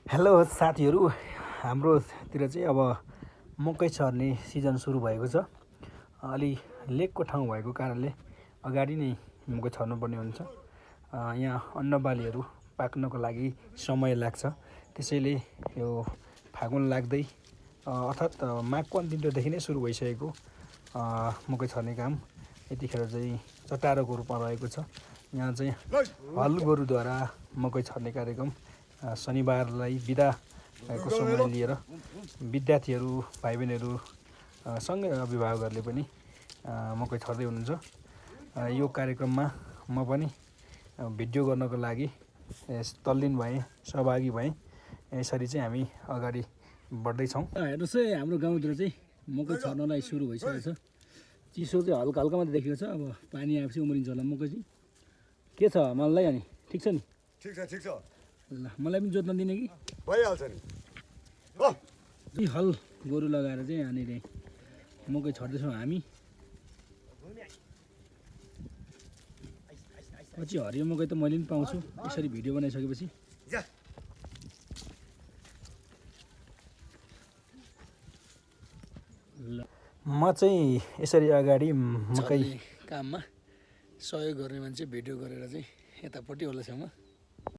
Hello साथीहरू, हाम्रोतिर चाहिँ अब मकै छर्ने सिजन सुरु भएको छ। अलि लेकको ठाउँ भएको कारणले अगाडि नै मकै छर्नुपर्ने हुन्छ। यहाँ अन्नबालीहरू पाक्नको लागि समय लाग्छ। त्यसैले यो फागुन लाग्दै अर्थात् माघको अन्तिमदेखि नै सुरु भइसकेको मकै छर्ने काम यतिखेर चाहिँ चटारोको रूपमा रहेको छ। यहाँ चाहिँ हल गोरुद्वारा मकै छर्ने कार्यक्रम शनिबारलाई बिदा भएको समय लिएर विद्यार्थीहरू भाइ बहिनीहरू सँगै अभिभावकहरूले पनि मकै छर्दै हुनुहुन्छ। यो कार्यक्रममा म पनि भिडियो गर्नको लागि तल्लीन भएँ, सहभागी भएँ। यसरी चाहिँ हामी अगाडि बढ्दैछौँ। हेर्नुहोस् है, हाम्रो गाउँतिर चाहिँ मकै छर्नलाई सुरु भइसकेको छ। चिसो चाहिँ हल्का हल्का मात्रै देखेको छ। अब पानी आएपछि उम्रिन्छ होला मकै चाहिँ। के छ मललाई? अनि ठिक छ नि? ठिक छ। ल, मलाई पनि जोत्न दिने कि? भइहाल्छ नि। हल गोरु लगाएर चाहिँ यहाँनिर मकै छर्दैछौँ हामी। पछि हरियो मकै त मैले पनि पाउँछु यसरी भिडियो बनाइसकेपछि। म चाहिँ यसरी अगाडि मकै काममा सहयोग गर्ने मान्छे भिडियो गरेर चाहिँ यतापट्टि होला छेउमा